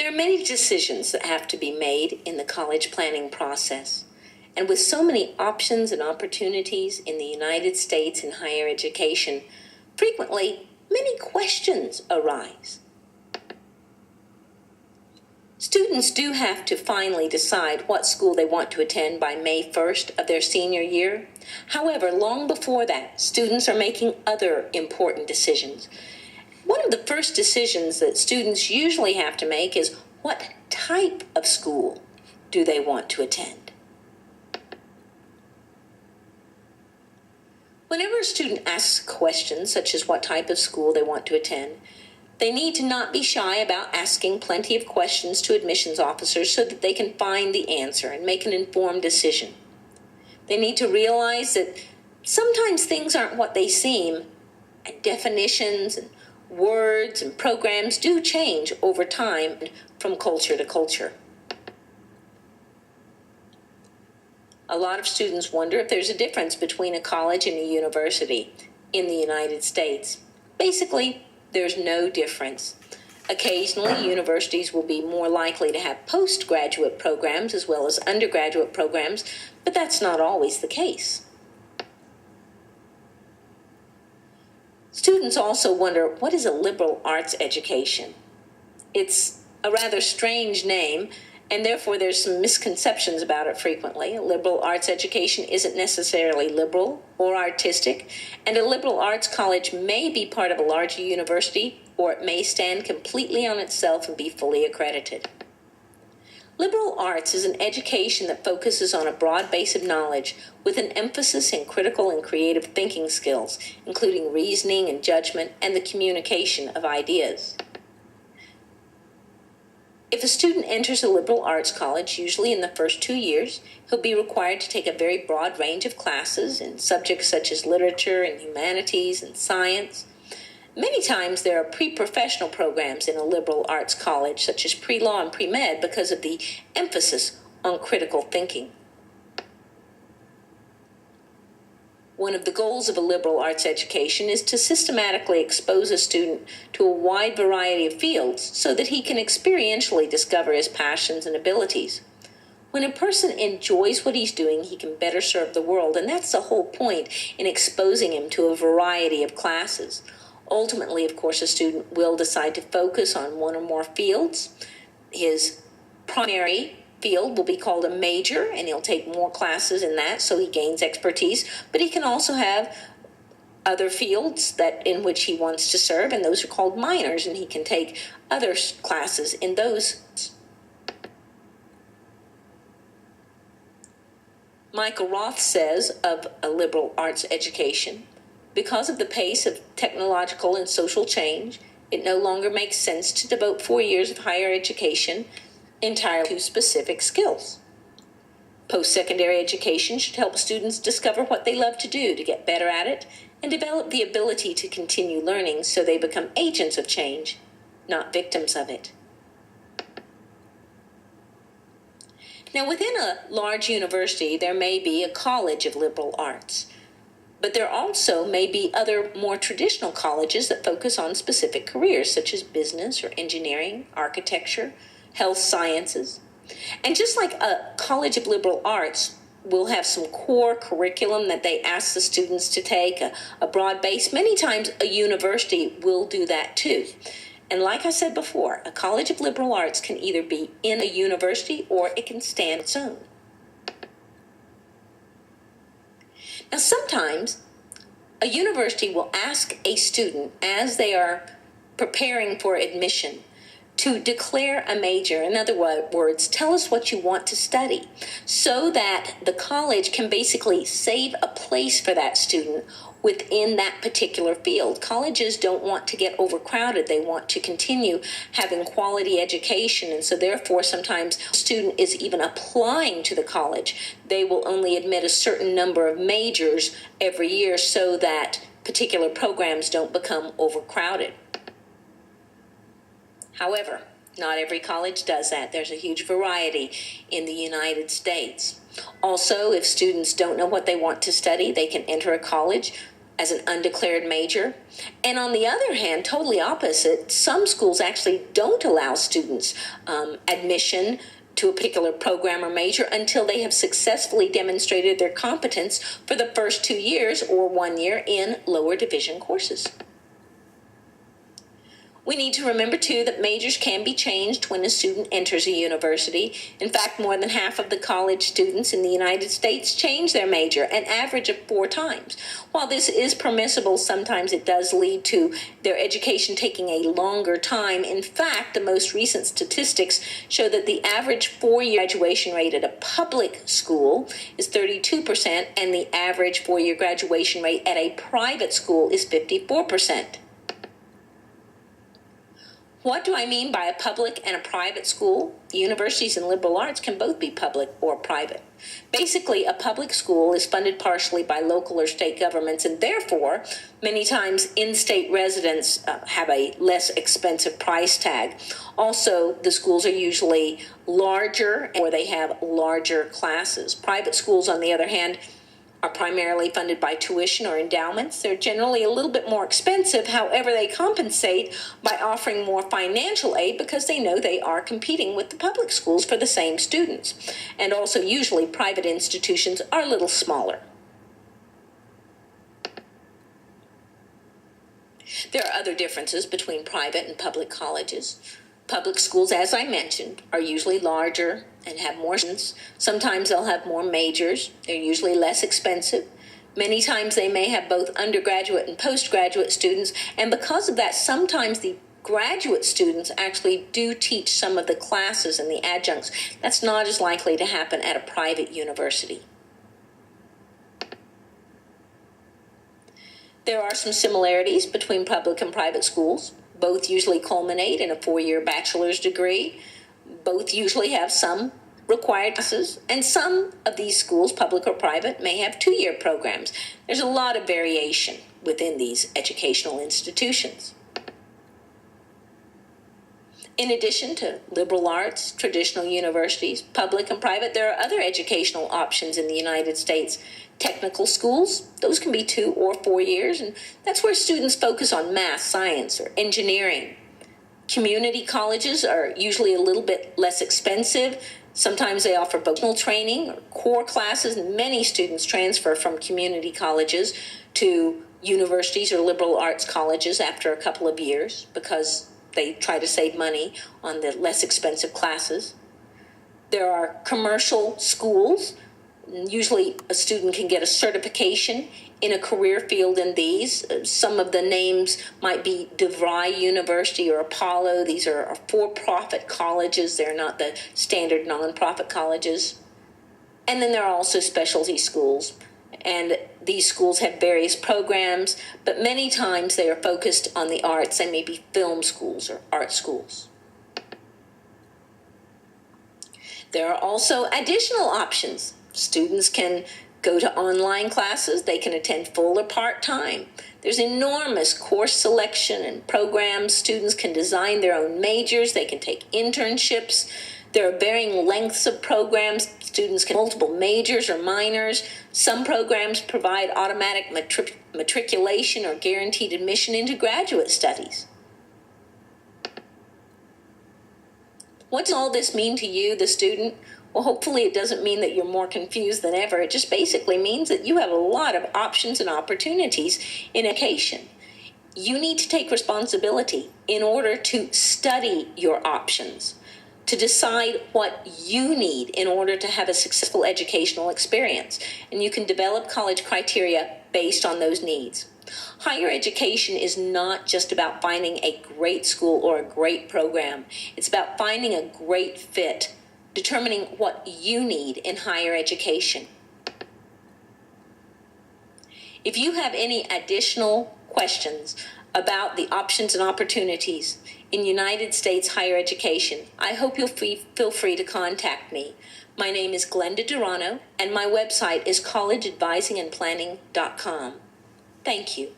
There are many decisions that have to be made in the college planning process. And with so many options and opportunities in the United States in higher education, frequently many questions arise. Students do have to finally decide what school they want to attend by May 1st of their senior year. However, long before that, students are making other important decisions. One of the first decisions that students usually have to make is what type of school do they want to attend? Whenever a student asks questions such as what type of school they want to attend, they need to not be shy about asking plenty of questions to admissions officers so that they can find the answer and make an informed decision. They need to realize that sometimes things aren't what they seem, and definitions and words and programs do change over time from culture to culture. A lot of students wonder if there's a difference between a college and a university in the United States. Basically, there's no difference. Occasionally, universities will be more likely to have postgraduate programs as well as undergraduate programs, but that's not always the case. Students also wonder, what is a liberal arts education? It's a rather strange name, and therefore there's some misconceptions about it frequently. A liberal arts education isn't necessarily liberal or artistic, and a liberal arts college may be part of a larger university, or it may stand completely on itself and be fully accredited. Liberal arts is an education that focuses on a broad base of knowledge with an emphasis in critical and creative thinking skills, including reasoning and judgment and the communication of ideas. If a student enters a liberal arts college, usually in the first 2 years, he'll be required to take a very broad range of classes in subjects such as literature and humanities and science. Many times there are pre-professional programs in a liberal arts college, such as pre-law and pre-med, because of the emphasis on critical thinking. One of the goals of a liberal arts education is to systematically expose a student to a wide variety of fields so that he can experientially discover his passions and abilities. When a person enjoys what he's doing, he can better serve the world, and that's the whole point in exposing him to a variety of classes. Ultimately, of course, a student will decide to focus on one or more fields. His primary field will be called a major, and he'll take more classes in that so he gains expertise, but he can also have other fields in which he wants to serve, and those are called minors, and he can take other classes in those. Michael Roth says of a liberal arts education, because of the pace of technological and social change, it no longer makes sense to devote 4 years of higher education entirely to specific skills. Post-secondary education should help students discover what they love to do to get better at it and develop the ability to continue learning so they become agents of change, not victims of it. Now, within a large university, there may be a college of liberal arts, but there also may be other more traditional colleges that focus on specific careers, such as business or engineering, architecture, health sciences. And just like a college of liberal arts will have some core curriculum that they ask the students to take, a broad base, many times a university will do that too. And like I said before, a college of liberal arts can either be in a university or it can stand its own. Now, sometimes a university will ask a student as they are preparing for admission to declare a major. In other words, tell us what you want to study, so that the college can basically save a place for that student within that particular field. Colleges don't want to get overcrowded. They want to continue having quality education, and so therefore sometimes a student is even applying to the college. They will only admit a certain number of majors every year so that particular programs don't become overcrowded. However, not every college does that. There's a huge variety in the United States. Also, if students don't know what they want to study, they can enter a college as an undeclared major. And on the other hand, totally opposite, some schools actually don't allow students admission to a particular program or major until they have successfully demonstrated their competence for the first 2 years or 1 year in lower division courses. We need to remember, too, that majors can be changed when a student enters a university. In fact, more than half of the college students in the United States change their major, an average of 4 times. While this is permissible, sometimes it does lead to their education taking a longer time. In fact, the most recent statistics show that the average 4-year graduation rate at a public school is 32%, and the average 4-year graduation rate at a private school is 54%. What do I mean by a public and a private school? Universities and liberal arts can both be public or private. Basically, a public school is funded partially by local or state governments, and therefore, many times in-state residents have a less expensive price tag. Also, the schools are usually larger, or they have larger classes. Private schools, on the other hand, are primarily funded by tuition or endowments. They're generally a little bit more expensive. However, they compensate by offering more financial aid because they know they are competing with the public schools for the same students. And also, usually, private institutions are a little smaller. There are other differences between private and public colleges. Public schools, as I mentioned, are usually larger and have more students. Sometimes they'll have more majors. They're usually less expensive. Many times they may have both undergraduate and postgraduate students, and because of that, sometimes the graduate students actually do teach some of the classes and the adjuncts. That's not as likely to happen at a private university. There are some similarities between public and private schools. Both usually culminate in a 4-year bachelor's degree. Both usually have some required classes, and some of these schools, public or private, may have 2-year programs. There's a lot of variation within these educational institutions. In addition to liberal arts, traditional universities, public and private, there are other educational options in the United States. Technical schools, those can be 2 or 4 years, and that's where students focus on math, science, or engineering. Community colleges are usually a little bit less expensive. Sometimes they offer vocational training or core classes, and many students transfer from community colleges to universities or liberal arts colleges after a couple of years because they try to save money on the less expensive classes. There are commercial schools. Usually a student can get a certification in a career field in these. Some of the names might be DeVry University or Apollo. These are for-profit colleges. They're not the standard nonprofit colleges. And then there are also specialty schools. And these schools have various programs, but many times they are focused on the arts. They may be film schools or art schools. There are also additional options. Students can go to online classes. They can attend full or part-time. There's enormous course selection and programs. Students can design their own majors. They can take internships. There are varying lengths of programs. Students can multiple majors or minors. Some programs provide automatic matriculation or guaranteed admission into graduate studies. What does all this mean to you, the student? Well, hopefully it doesn't mean that you're more confused than ever. It just basically means that you have a lot of options and opportunities in education. You need to take responsibility in order to study your options, to decide what you need in order to have a successful educational experience. And you can develop college criteria based on those needs. Higher education is not just about finding a great school or a great program. It's about finding a great fit, determining what you need in higher education. If you have any additional questions about the options and opportunities in United States higher education, I hope you'll feel free to contact me. My name is Glenda Durano, and my website is collegeadvisingandplanning.com. Thank you.